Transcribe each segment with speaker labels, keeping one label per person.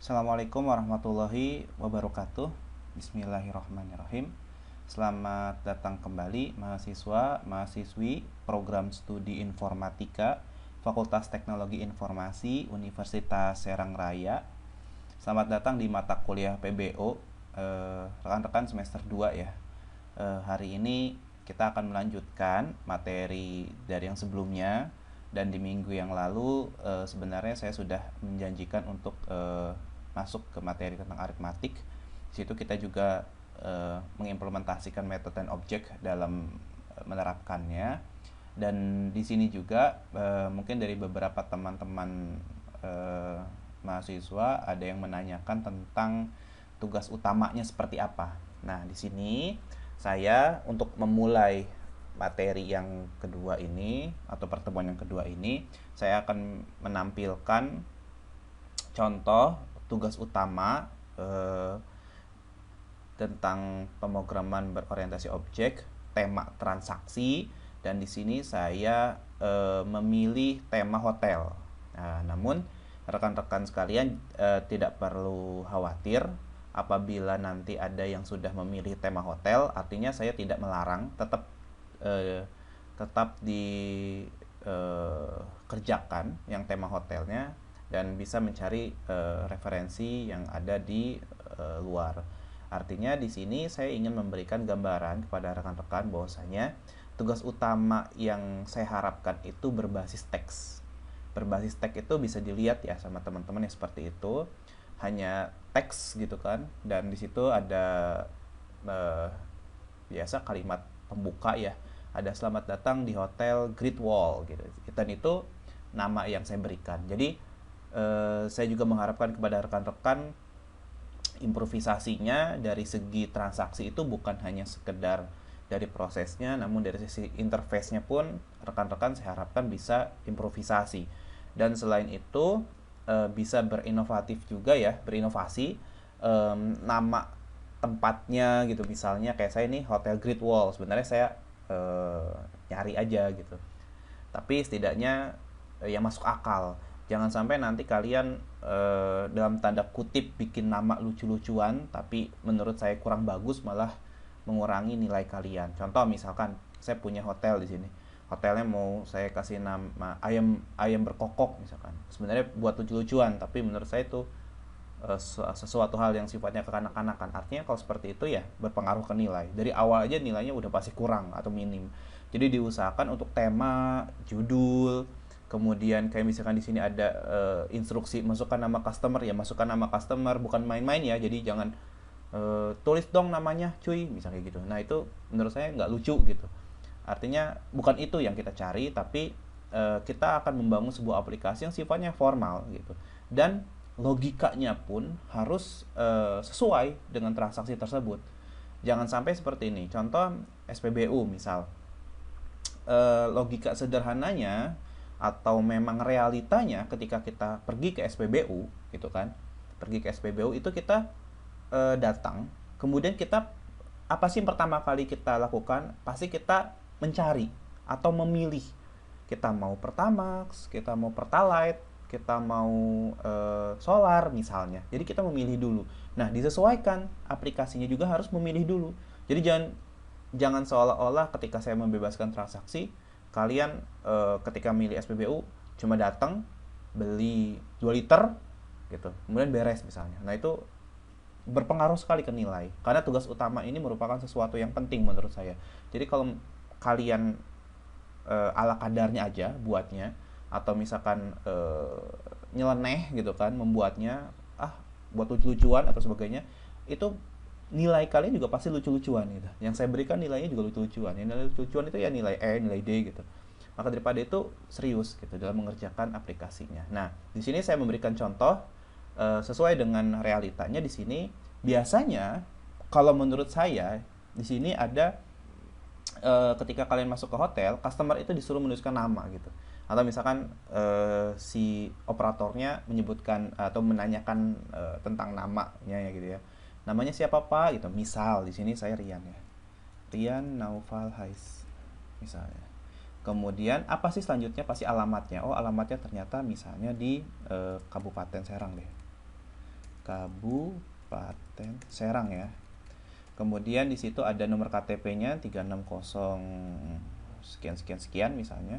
Speaker 1: Assalamualaikum warahmatullahi wabarakatuh. Bismillahirrahmanirrahim. Selamat datang kembali mahasiswa, mahasiswi program studi informatika Fakultas Teknologi Informasi Universitas Serang Raya. Selamat datang di mata kuliah PBO, rekan-rekan semester 2 ya. Hari ini kita akan melanjutkan materi dari yang sebelumnya. Dan di minggu yang lalu sebenarnya saya sudah menjanjikan untuk masuk ke materi tentang aritmatik. Di situ kita juga mengimplementasikan metode dan objek dalam menerapkannya. Dan di sini juga mungkin dari beberapa teman-teman mahasiswa ada yang menanyakan tentang tugas utamanya seperti apa. Nah, di sini saya untuk memulai materi yang kedua ini atau pertemuan yang kedua ini, saya akan menampilkan contoh tugas utama tentang pemrograman berorientasi objek, tema transaksi, dan di sini saya memilih tema hotel. Nah, namun rekan-rekan sekalian tidak perlu khawatir apabila nanti ada yang sudah memilih tema hotel, artinya saya tidak melarang, tetap dikerjakan yang tema hotelnya dan bisa mencari referensi yang ada di luar. Artinya di sini saya ingin memberikan gambaran kepada rekan-rekan bahwasanya tugas utama yang saya harapkan itu berbasis teks. Berbasis teks itu bisa dilihat ya sama teman-teman yang seperti itu, hanya teks gitu kan, dan di situ ada biasa kalimat pembuka ya, ada selamat datang di hotel Great Wall gitu, dan itu nama yang saya berikan. Jadi saya juga mengharapkan kepada rekan-rekan improvisasinya dari segi transaksi itu bukan hanya sekedar dari prosesnya, namun dari sisi interface-nya pun rekan-rekan saya harapkan bisa improvisasi. Dan selain itu bisa berinovatif juga ya, berinovasi nama tempatnya gitu. Misalnya kayak saya nih Hotel Great Wall, sebenarnya saya nyari aja gitu, tapi setidaknya yang masuk akal. Jangan sampai nanti kalian dalam tanda kutip bikin nama lucu-lucuan tapi menurut saya kurang bagus, malah mengurangi nilai kalian. Contoh misalkan saya punya hotel di sini, hotelnya mau saya kasih nama ayam berkokok misalkan, sebenarnya buat lucu-lucuan tapi menurut saya itu sesuatu hal yang sifatnya kekanak-kanakan. Artinya kalau seperti itu ya berpengaruh ke nilai. Dari awal aja nilainya udah pasti kurang atau minim. Jadi diusahakan untuk tema, judul, kemudian kayak misalkan di sini ada instruksi masukkan nama customer, ya masukkan nama customer, bukan main-main ya. Jadi jangan tulis dong namanya cuy, misalnya gitu. Nah itu menurut saya nggak lucu gitu. Artinya bukan itu yang kita cari, tapi kita akan membangun sebuah aplikasi yang sifatnya formal gitu. Dan logikanya pun harus sesuai dengan transaksi tersebut. Jangan sampai seperti ini. Contoh SPBU misal, logika sederhananya atau memang realitanya ketika kita pergi ke SPBU gitu kan, pergi ke SPBU itu kita datang, kemudian kita apa sih yang pertama kali kita lakukan? Pasti kita mencari atau memilih, kita mau Pertamax, kita mau Pertalite, kita mau solar misalnya. Jadi kita memilih dulu. Nah, disesuaikan aplikasinya juga harus memilih dulu. Jadi jangan seolah-olah ketika saya membebaskan transaksi, kalian ketika milih SPBU cuma datang beli 2 liter gitu, kemudian beres misalnya. Nah, itu berpengaruh sekali ke nilai. Karena tugas utama ini merupakan sesuatu yang penting menurut saya. Jadi kalau kalian ala kadarnya aja buatnya, atau misalkan nyeleneh gitu kan membuatnya, buat lucu-lucuan atau sebagainya, itu nilai kalian juga pasti lucu-lucuan gitu. Yang saya berikan nilainya juga lucu-lucuan. Yang nilai lucu-lucuan itu ya nilai E, nilai D gitu. Maka daripada itu serius gitu dalam mengerjakan aplikasinya. Nah, di sini saya memberikan contoh sesuai dengan realitanya. Di sini biasanya kalau menurut saya di sini ada ketika kalian masuk ke hotel, customer itu disuruh menuliskan nama gitu. Atau misalkan si operatornya menyebutkan atau menanyakan tentang namanya ya gitu ya. Namanya siapa Pak gitu. Misal di sini saya Rian ya. Rian Naufal Hais misalnya. Kemudian apa sih selanjutnya? Pasti alamatnya. Oh, alamatnya ternyata misalnya di Kabupaten Serang deh. Kabupaten Serang ya. Kemudian di situ ada nomor KTP-nya 360 sekian sekian sekian misalnya.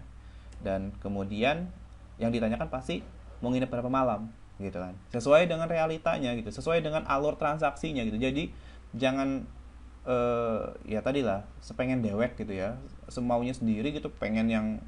Speaker 1: Dan kemudian yang ditanyakan pasti mau nginep berapa malam gitu kan. Sesuai dengan realitanya gitu, sesuai dengan alur transaksinya gitu. Jadi jangan ya tadi lah sepengen dewek gitu ya, semaunya sendiri gitu, pengen yang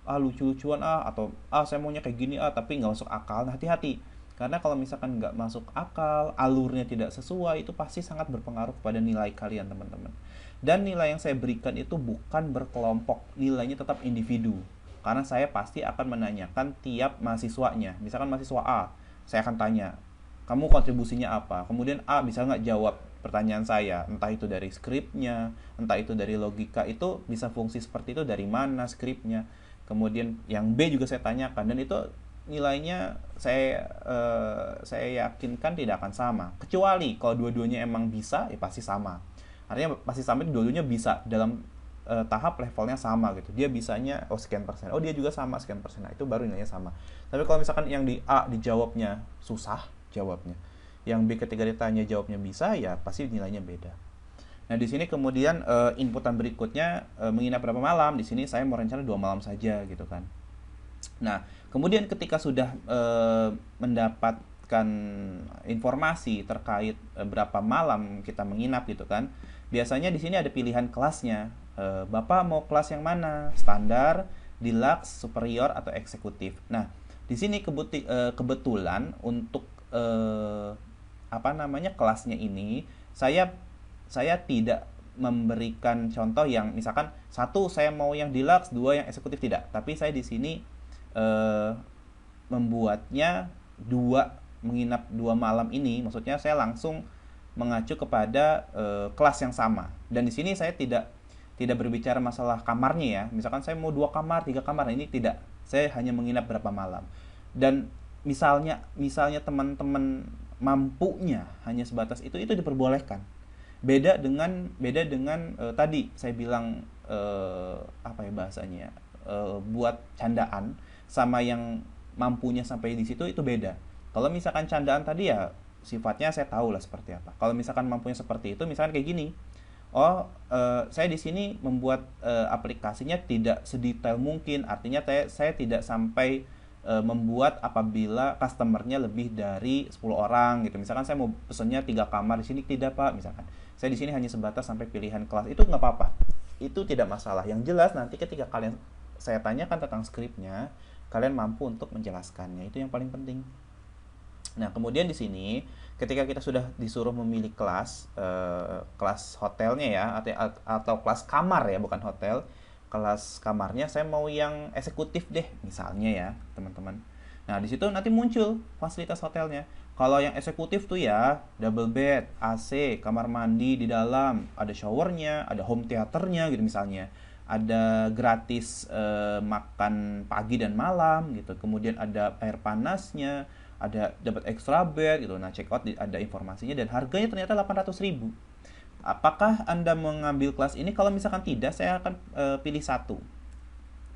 Speaker 1: lucu-lucuan atau saya maunya kayak gini tapi nggak masuk akal. Nah, hati-hati karena kalau misalkan nggak masuk akal, alurnya tidak sesuai, itu pasti sangat berpengaruh kepada nilai kalian teman-teman. Dan nilai yang saya berikan itu bukan berkelompok, nilainya tetap individu, karena saya pasti akan menanyakan tiap mahasiswanya. Misalkan mahasiswa A, saya akan tanya, kamu kontribusinya apa? Kemudian A bisa nggak jawab pertanyaan saya, entah itu dari skripnya, entah itu dari logika, itu bisa fungsi seperti itu dari mana skripnya. Kemudian yang B juga saya tanyakan, dan itu nilainya saya yakinkan tidak akan sama, kecuali kalau dua-duanya emang bisa, ya pasti sama. Artinya pasti sama itu dua-duanya bisa dalam tahap levelnya sama gitu. Dia bisanya sekian persen, dia juga sama sekian persen, nah itu baru nilainya sama. Tapi kalau misalkan yang di A dijawabnya susah jawabnya, yang B ketika ditanya jawabnya bisa, ya pasti nilainya beda. Nah, di sini kemudian inputan berikutnya menginap berapa malam. Di sini saya mau rencana 2 malam saja gitu kan. Nah, kemudian ketika sudah mendapatkan informasi terkait berapa malam kita menginap gitu kan, biasanya di sini ada pilihan kelasnya. Bapak mau kelas yang mana? Standar, deluxe, superior, atau eksekutif. Nah, di sini kebetulan untuk kelasnya ini saya tidak memberikan contoh yang misalkan satu saya mau yang deluxe, dua yang eksekutif, tidak. Tapi saya di sini membuatnya menginap 2 malam ini, maksudnya saya langsung mengacu kepada kelas yang sama. Dan di sini saya tidak berbicara masalah kamarnya ya. Misalkan saya mau 2 kamar, 3 kamar, ini tidak. Saya hanya menginap berapa malam. Dan misalnya teman-teman mampunya hanya sebatas itu diperbolehkan. Beda dengan tadi saya bilang bahasanya buat candaan, sama yang mampunya sampai di situ itu beda. Kalau misalkan candaan tadi ya sifatnya saya tahu lah seperti apa. Kalau misalkan mampunya seperti itu, misalkan kayak gini, saya di sini membuat aplikasinya tidak sedetail mungkin. Artinya saya tidak sampai membuat apabila customernya lebih dari 10 orang gitu. Misalkan saya mau pesennya 3 kamar, di sini tidak Pak, misalkan. Saya di sini hanya sebatas sampai pilihan kelas. Itu nggak apa-apa. Itu tidak masalah. Yang jelas nanti ketika saya tanyakan tentang skripnya, kalian mampu untuk menjelaskannya. Itu yang paling penting. Nah, kemudian di sini ketika kita sudah disuruh memilih kelas hotelnya ya, atau kelas kamar ya, bukan hotel, kelas kamarnya saya mau yang eksekutif deh misalnya ya teman-teman. Nah, di situ nanti muncul fasilitas hotelnya. Kalau yang eksekutif tuh ya double bed, AC, kamar mandi di dalam, ada showernya, ada home theaternya gitu misalnya, ada gratis makan pagi dan malam gitu, kemudian ada air panasnya, ada dapat extra bed gitu. Nah, check out ada informasinya, dan harganya ternyata 800.000. Apakah Anda mengambil kelas ini? Kalau misalkan tidak, saya akan pilih satu.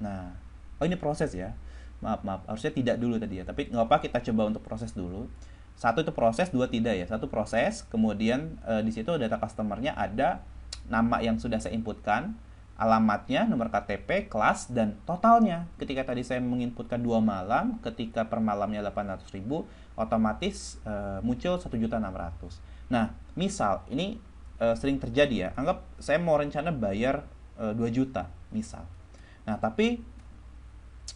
Speaker 1: Nah, ini proses ya. Maaf, harusnya tidak dulu tadi ya. Tapi nggak apa, kita coba untuk proses dulu. Satu itu proses, dua tidak ya. Satu proses, kemudian di situ data customernya ada, nama yang sudah saya inputkan, alamatnya, nomor KTP, kelas, dan totalnya. Ketika tadi saya menginputkan 2 malam, ketika per malamnya 800.000, otomatis muncul 1.600.000. Nah, misal ini sering terjadi ya. Anggap saya mau rencana bayar 2 juta misal. Nah, tapi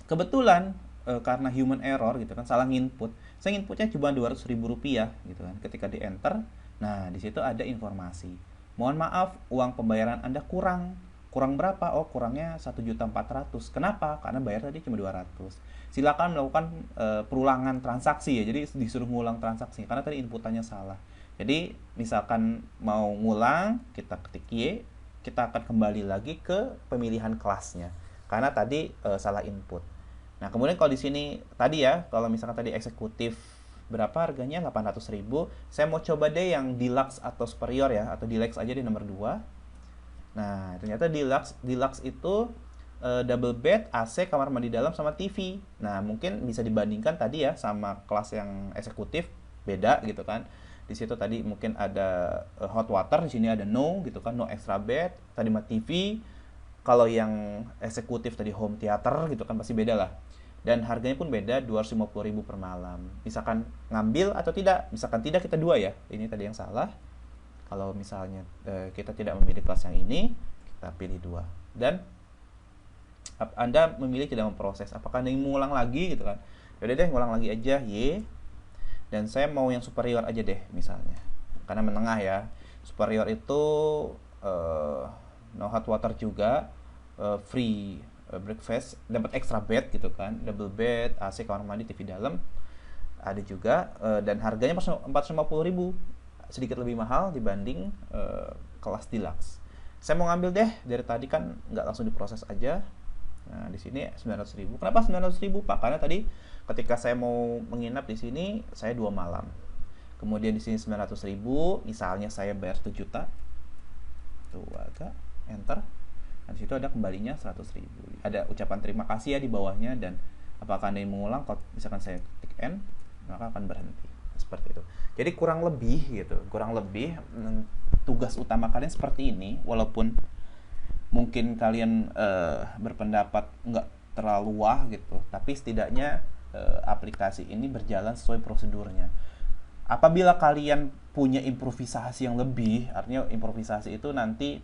Speaker 1: kebetulan karena human error gitu kan, salah nginput. Saya nginputnya cuma 200.000 rupiah gitu kan. Ketika di enter, nah di situ ada informasi. Mohon maaf, uang pembayaran Anda kurang. Kurang berapa? Kurangnya 1.400.000. Kenapa? Karena bayar tadi cuma 200. Silakan melakukan perulangan transaksi ya. Jadi disuruh ngulang transaksi karena tadi inputannya salah. Jadi misalkan mau ngulang, kita ketik Y, kita akan kembali lagi ke pemilihan kelasnya karena tadi salah input. Nah, kemudian kalau di sini tadi ya, kalau misalkan tadi eksekutif berapa harganya? 800.000. Saya mau coba deh yang deluxe atau superior ya, atau deluxe aja di nomor 2. Nah, ternyata deluxe itu double bed, AC, kamar mandi dalam, sama TV. Nah, mungkin bisa dibandingkan tadi ya sama kelas yang eksekutif. beda gitu kan. Di situ tadi mungkin ada hot water, di sini ada no gitu kan, no extra bed. Tadi mah TV. Kalau yang eksekutif tadi home theater gitu kan pasti beda lah. Dan harganya pun beda, 250.000 per malam. Misalkan ngambil atau tidak, misalkan tidak kita dua ya. Ini tadi yang salah. Kalau misalnya kita tidak memilih kelas yang ini, kita pilih dua. Dan Anda memilih tidak memproses. Apakah Anda ingin mengulang lagi gitu kan? Yaudah deh, ngulang lagi aja, Y. Dan saya mau yang superior aja deh misalnya. Karena menengah ya. Superior itu no hot water juga, free breakfast, dapat extra bed gitu kan, double bed, AC, kamar mandi, TV dalam ada juga, dan harganya 450.000, sedikit lebih mahal dibanding kelas deluxe. Saya mau ngambil deh dari tadi kan nggak langsung diproses aja. Nah di sini 900.000. Kenapa 900.000 Pak? Karena tadi ketika saya mau menginap di sini saya 2 malam. Kemudian di sini 900.000, misalnya saya bayar 1 juta. Tuh agak enter. Nah, di situ ada kembalinya 100.000. Ada ucapan terima kasih ya di bawahnya, dan apakah Anda ingin mengulang? Kalau misalkan saya klik N, maka akan berhenti. Seperti itu. Jadi kurang lebih gitu, tugas utama kalian seperti ini, walaupun mungkin kalian berpendapat nggak terlalu wah gitu, tapi setidaknya aplikasi ini berjalan sesuai prosedurnya. Apabila kalian punya improvisasi yang lebih, artinya improvisasi itu nanti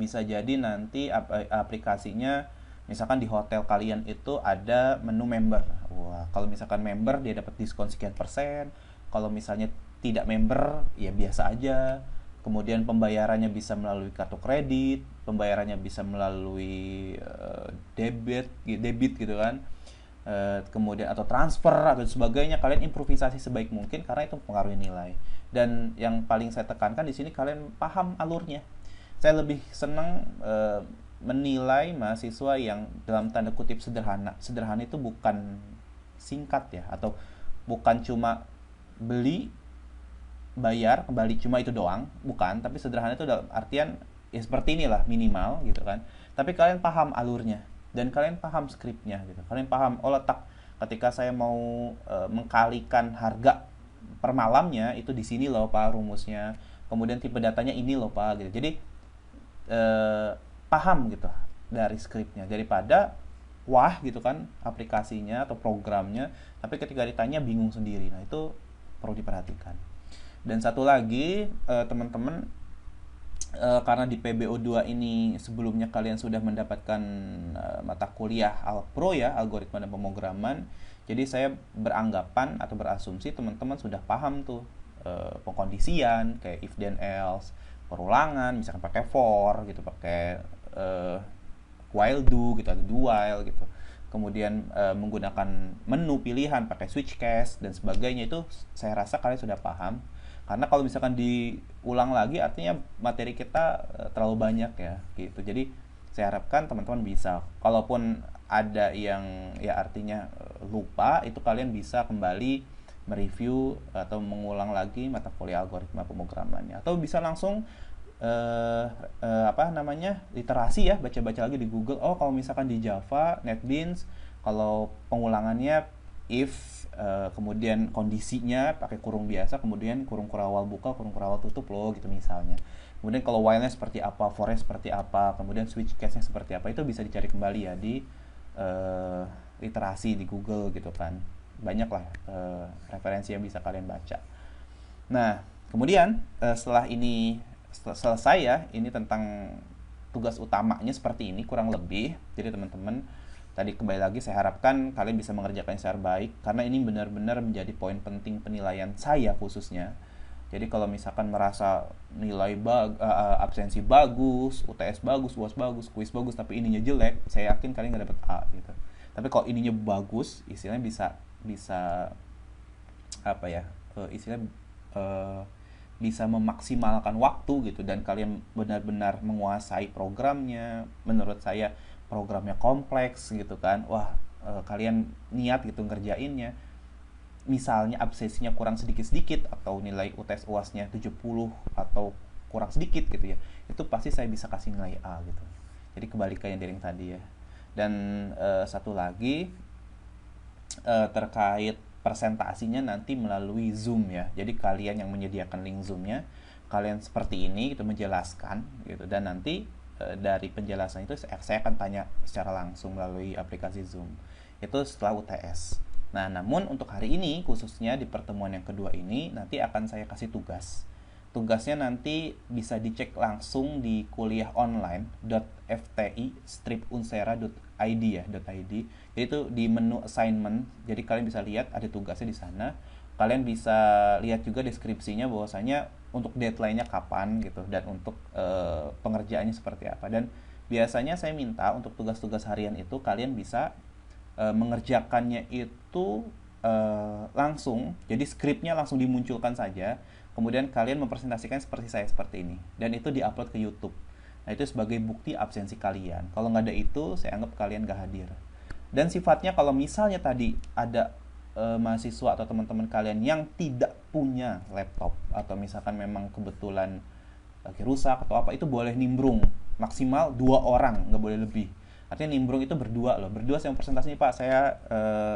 Speaker 1: bisa jadi nanti aplikasinya, misalkan di hotel kalian itu ada menu member. Wah, kalau misalkan member dia dapat diskon sekian persen. Kalau misalnya tidak member ya biasa aja. Kemudian pembayarannya bisa melalui kartu kredit, pembayarannya bisa melalui debit gitu kan. Kemudian atau transfer atau sebagainya. Kalian improvisasi sebaik mungkin karena itu mempengaruhi nilai. Dan yang paling saya tekankan di sini, kalian paham alurnya. Saya lebih senang menilai mahasiswa yang dalam tanda kutip sederhana. Sederhana itu bukan singkat ya, atau bukan cuma beli, bayar, kembali, cuma itu doang, bukan. Tapi sederhana itu dalam artian ya seperti inilah, minimal gitu kan. Tapi kalian paham alurnya dan kalian paham skripnya gitu. Kalian paham, oh letak ketika saya mau mengkalikan harga per malamnya itu di sini loh Pak rumusnya. Kemudian tipe datanya ini loh Pak gitu. Jadi paham gitu dari skripnya, daripada wah gitu kan aplikasinya atau programnya, tapi ketika ditanya bingung sendiri. Nah itu perlu diperhatikan. Dan satu lagi teman-teman, karena di PBO2 ini sebelumnya kalian sudah mendapatkan mata kuliah Alpro ya, algoritma dan pemrograman, jadi saya beranggapan atau berasumsi teman-teman sudah paham tuh pengkondisian kayak if then else, perulangan misalkan pakai for gitu, pakai while do gitu, atau do while gitu. Kemudian menggunakan menu pilihan pakai switch case dan sebagainya, itu saya rasa kalian sudah paham. Karena kalau misalkan diulang lagi artinya materi kita terlalu banyak ya gitu. Jadi saya harapkan teman-teman bisa, kalaupun ada yang ya artinya lupa, itu kalian bisa kembali mereview atau mengulang lagi mata kuliah algoritma pemrogramannya, atau bisa langsung literasi ya, baca-baca lagi di Google. Oh kalau misalkan di Java, NetBeans, kalau pengulangannya if kemudian kondisinya pakai kurung biasa, kemudian kurung kurawal buka, kurung kurawal tutup loh gitu misalnya. Kemudian kalau while-nya seperti apa, for-nya seperti apa, kemudian switch case-nya seperti apa, itu bisa dicari kembali ya di literasi di Google gitu kan. Banyak lah referensi yang bisa kalian baca. Nah kemudian setelah ini selesai ya, ini tentang tugas utamanya seperti ini kurang lebih. Jadi teman-teman, tadi kembali lagi saya harapkan kalian bisa mengerjakan secara baik, karena ini benar-benar menjadi poin penting penilaian saya khususnya. Jadi kalau misalkan merasa nilai absensi bagus, UTS bagus, UAS bagus, kuis bagus, tapi ininya jelek, saya yakin kalian nggak dapet A gitu. Tapi kalau ininya bagus, istilahnya bisa apa ya, istilahnya bisa memaksimalkan waktu gitu, dan kalian benar-benar menguasai programnya. Menurut saya programnya kompleks gitu kan. Wah, kalian niat gitu ngerjainnya. Misalnya absensinya kurang sedikit-sedikit, atau nilai UTS UASnya 70 atau kurang sedikit gitu ya, itu pasti saya bisa kasih nilai A gitu. Jadi kebalikannya dari yang tadi ya. Dan satu lagi terkait presentasinya nanti melalui Zoom ya. Jadi kalian yang menyediakan link Zoom-nya, kalian seperti ini gitu menjelaskan gitu, dan nanti dari penjelasan itu saya akan tanya secara langsung melalui aplikasi Zoom. Itu setelah UTS. Nah, namun untuk hari ini khususnya di pertemuan yang kedua ini nanti akan saya kasih tugas. Tugasnya nanti bisa dicek langsung di kuliahonline.fti-unsera.id ya, .id. Jadi itu di menu assignment. Jadi kalian bisa lihat ada tugasnya di sana. Kalian bisa lihat juga deskripsinya bahwasanya untuk deadline-nya kapan gitu, dan untuk pengerjaannya seperti apa. Dan biasanya saya minta untuk tugas-tugas harian itu kalian bisa mengerjakannya itu langsung. Jadi skripnya langsung dimunculkan saja. Kemudian kalian mempresentasikan seperti saya seperti ini, dan itu diupload ke YouTube. Nah, itu sebagai bukti absensi kalian. Kalau nggak ada itu, saya anggap kalian nggak hadir. Dan sifatnya kalau misalnya tadi ada mahasiswa atau teman-teman kalian yang tidak punya laptop, atau misalkan memang kebetulan lagi rusak atau apa, itu boleh nimbrung. Maksimal 2 orang, nggak boleh lebih. Artinya nimbrung itu berdua loh. Berdua saya presentasinya, Pak, saya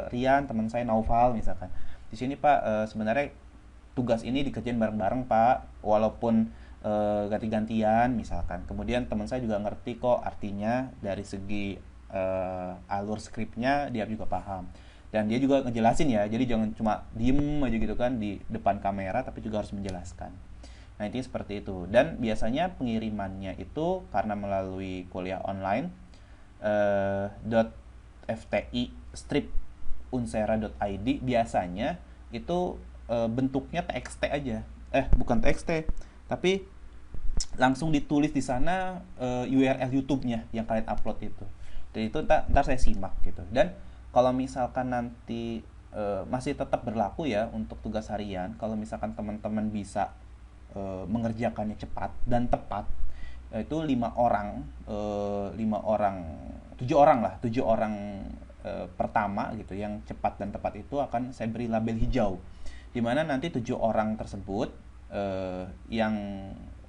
Speaker 1: Rian, teman saya Naufal misalkan. Di sini Pak, sebenarnya tugas ini dikerjain bareng-bareng Pak, walaupun ganti-gantian misalkan. Kemudian teman saya juga ngerti kok artinya, dari segi alur skripnya dia juga paham. Dan dia juga ngejelasin ya, jadi jangan cuma diem aja gitu kan di depan kamera, tapi juga harus menjelaskan. Nah, intinya seperti itu. Dan biasanya pengirimannya itu karena melalui kuliah online .fti-unsera.id, biasanya itu bentuknya TXT aja. Bukan TXT, tapi langsung ditulis di sana URL YouTube-nya yang kalian upload itu. Dan itu ntar saya simak gitu. Dan kalau misalkan nanti masih tetap berlaku ya untuk tugas harian, kalau misalkan teman-teman bisa mengerjakannya cepat dan tepat, itu 7 orang pertama gitu yang cepat dan tepat itu akan saya beri label hijau, dimana nanti 7 orang tersebut yang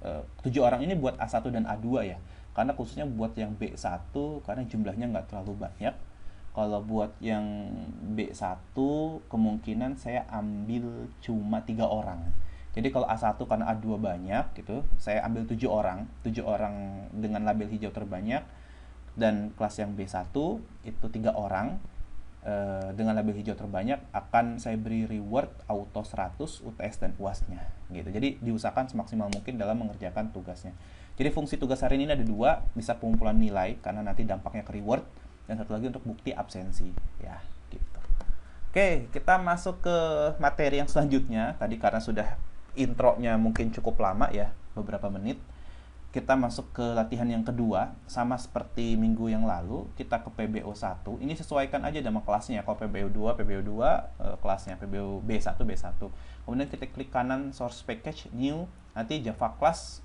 Speaker 1: 7 orang ini buat A1 dan A2 ya, karena khususnya buat yang B1 karena jumlahnya nggak terlalu banyak. Kalau buat yang B1 kemungkinan saya ambil cuma 3 orang. Jadi kalau A1 karena A2 banyak gitu, saya ambil 7 orang dengan label hijau terbanyak. Dan kelas yang B1 itu 3 orang dengan label hijau terbanyak akan saya beri reward auto 100 UTS dan UAS-nya gitu. Jadi diusahakan semaksimal mungkin dalam mengerjakan tugasnya. Jadi fungsi tugas hari ini ada 2, bisa pengumpulan nilai karena nanti dampaknya ke reward, dan satu lagi untuk bukti absensi ya gitu. Oke, kita masuk ke materi yang selanjutnya. Tadi karena sudah intronya mungkin cukup lama ya, beberapa menit. Kita masuk ke latihan yang kedua, sama seperti minggu yang lalu, kita ke PBO 1. Ini sesuaikan aja nama kelasnya. Kalau PBO 2, kelasnya PBO B1, B1. Kemudian kita klik kanan source package, new, nanti Java class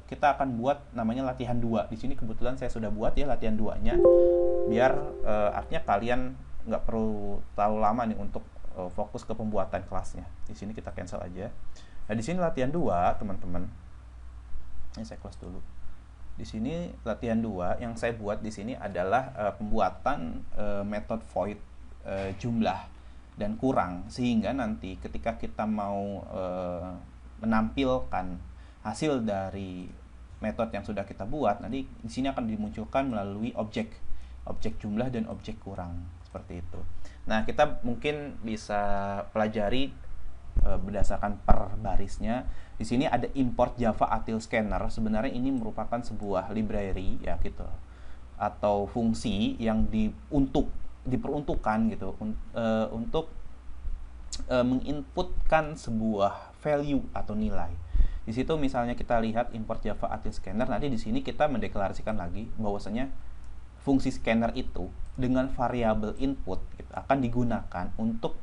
Speaker 1: kita akan buat namanya latihan 2. Di sini kebetulan saya sudah buat ya latihan 2-nya. Biar artinya kalian nggak perlu terlalu lama nih untuk fokus ke pembuatan kelasnya. Di sini kita cancel aja. Nah, di sini latihan 2, teman-teman. Ini saya close dulu. Di sini latihan 2 yang saya buat di sini adalah pembuatan method void jumlah dan kurang, sehingga nanti ketika kita mau menampilkan hasil dari metode yang sudah kita buat, nanti di sini akan dimunculkan melalui objek jumlah dan objek kurang seperti itu. Nah, kita mungkin bisa pelajari berdasarkan per barisnya. Di sini ada import Java Util Scanner. Sebenarnya ini merupakan sebuah library ya gitu, atau fungsi yang diperuntukkan gitu untuk menginputkan sebuah value atau nilai. Di situ misalnya kita lihat import Java Util Scanner, nanti di sini kita mendeklarasikan lagi bahwasanya fungsi scanner itu dengan variabel input gitu, akan digunakan untuk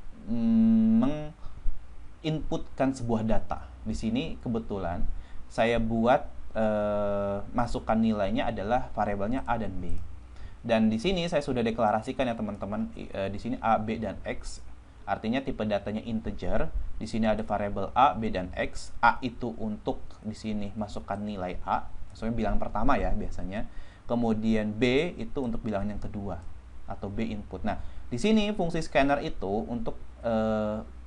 Speaker 1: menginputkan sebuah data. Di sini kebetulan saya buat masukkan nilainya adalah variabelnya A dan B. Dan di sini saya sudah deklarasikan ya teman-teman, di sini A, B dan X. Artinya tipe datanya integer. Di sini ada variabel A, B dan X. A itu untuk di sini masukkan nilai A, maksudnya bilangan pertama ya biasanya. Kemudian B itu untuk bilangan yang kedua atau B input. Nah, di sini fungsi scanner itu untuk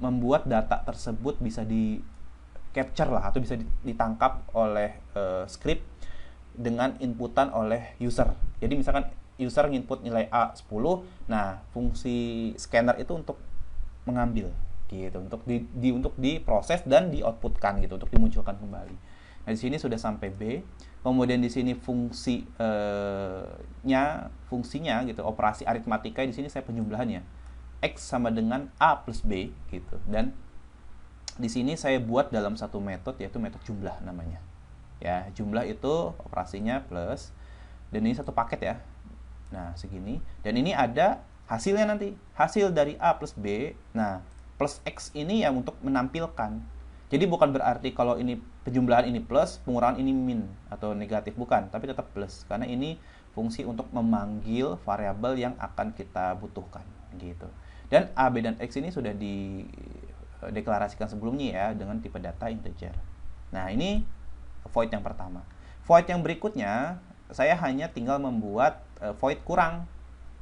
Speaker 1: membuat data tersebut bisa di capture lah atau bisa ditangkap oleh script dengan inputan oleh user. Jadi misalkan user input nilai A 10, nah fungsi scanner itu untuk mengambil gitu, untuk untuk diproses dan di-outputkan gitu, untuk dimunculkan kembali. Nah, di sini sudah sampai B. Kemudian di sini fungsinya gitu, operasi aritmatika di sini saya penjumlahannya. X sama dengan A plus B gitu. Dan di sini saya buat dalam satu metode, yaitu metode jumlah namanya. Ya, jumlah itu operasinya plus, dan ini satu paket ya. Nah, segini. Dan ini ada hasilnya nanti. Hasil dari A plus B. Nah, plus X ini yang untuk menampilkan. Jadi bukan berarti kalau ini penjumlahan ini plus, pengurangan ini min atau negatif. Bukan, tapi tetap plus. Karena ini fungsi untuk memanggil variabel yang akan kita butuhkan. Gitu. Dan A, B, dan X ini sudah dideklarasikan sebelumnya ya, dengan tipe data integer. Nah, ini void yang pertama. Void yang berikutnya, saya hanya tinggal membuat void kurang.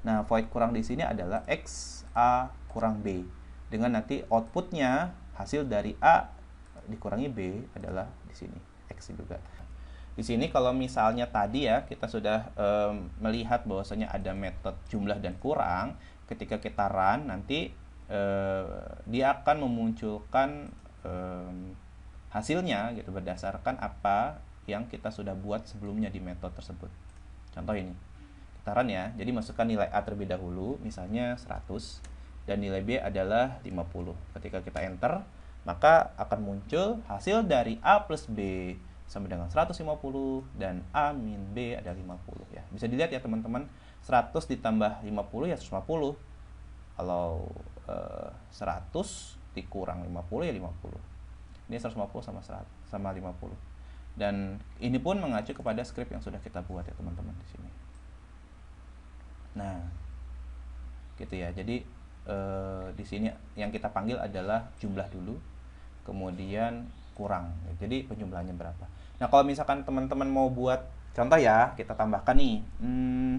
Speaker 1: Nah, void kurang di sini adalah X A kurang B. Dengan nanti outputnya hasil dari A dikurangi B adalah di sini X juga. Di sini kalau misalnya tadi ya kita sudah melihat bahwasanya ada metode jumlah dan kurang, ketika kita run nanti dia akan memunculkan hasilnya gitu berdasarkan apa yang kita sudah buat sebelumnya di metode tersebut. Contoh ini, kita run ya. Jadi masukkan nilai A terlebih dahulu, misalnya 100, dan nilai B adalah 50. Ketika kita enter, maka akan muncul hasil dari A plus B sama dengan 150, dan A min B ada 50 ya. Bisa dilihat ya teman-teman, 100 ditambah 50 ya 150. Kalau 100 dikurang 50 ya 50. Ini 150 sama 50. Dan ini pun mengacu kepada script yang sudah kita buat ya teman-teman di sini. Nah, gitu ya. Jadi di sini yang kita panggil adalah jumlah dulu, kemudian kurang. Jadi penjumlahannya berapa? Nah, kalau misalkan teman-teman mau buat contoh ya, kita tambahkan nih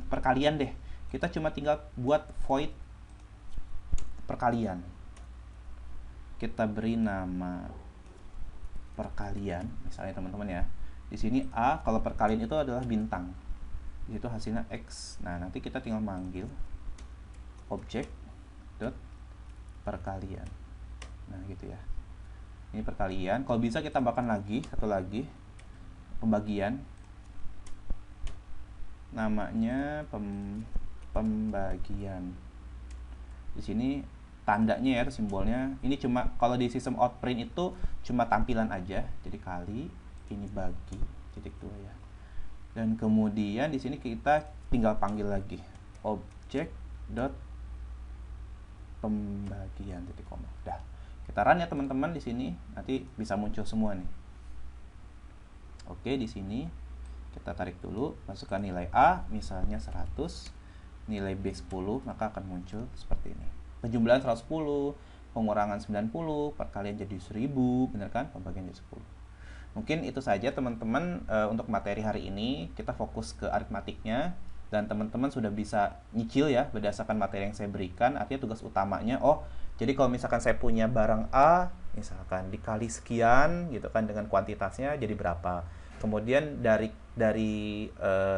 Speaker 1: perkalian deh. Kita cuma tinggal buat void perkalian. Kita beri nama perkalian, misalnya teman-teman ya. Di sini A kalau perkalian itu adalah bintang. Di situ hasilnya X. Nah, nanti kita tinggal manggil objek dot perkalian. Nah, gitu ya. Ini perkalian. Kalau bisa kita tambahkan lagi satu lagi pembagian. Namanya pembagian. Di sini tandanya ya, simbolnya ini cuma kalau di sistem outprint itu cuma tampilan aja, jadi kali ini bagi titik 2 ya. Dan kemudian di sini kita tinggal panggil lagi objek dot pembagian titik koma. Dah, kita run ya teman-teman. Di sini nanti bisa muncul semua nih. Oke, di sini kita tarik dulu, masukkan nilai A misalnya 100, nilai B 10, maka akan muncul seperti ini. Penjumlahan 110, pengurangan 90, perkalian jadi 1000, benar kan? Pembagian jadi 10. Mungkin itu saja teman-teman untuk materi hari ini. Kita fokus ke aritmatiknya, dan teman-teman sudah bisa nyicil ya berdasarkan materi yang saya berikan. Artinya tugas utamanya, jadi kalau misalkan saya punya barang A, misalkan dikali sekian gitu kan dengan kuantitasnya jadi berapa. Kemudian dari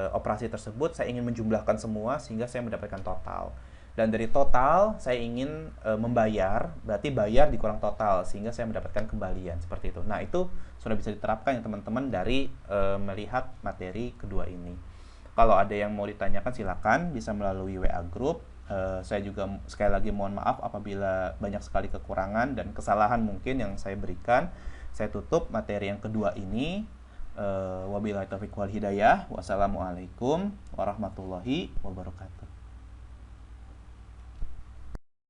Speaker 1: operasi tersebut saya ingin menjumlahkan semua sehingga saya mendapatkan total. Dan dari total saya ingin membayar, berarti bayar dikurang total sehingga saya mendapatkan kembalian seperti itu. Nah, itu sudah bisa diterapkan ya teman-teman dari melihat materi kedua ini. Kalau ada yang mau ditanyakan silakan bisa melalui WA group. Saya juga sekali lagi mohon maaf apabila banyak sekali kekurangan dan kesalahan mungkin yang saya berikan. Saya tutup materi yang kedua ini. Wabillahi taufiq wal hidayah. Wassalamualaikum warahmatullahi wabarakatuh.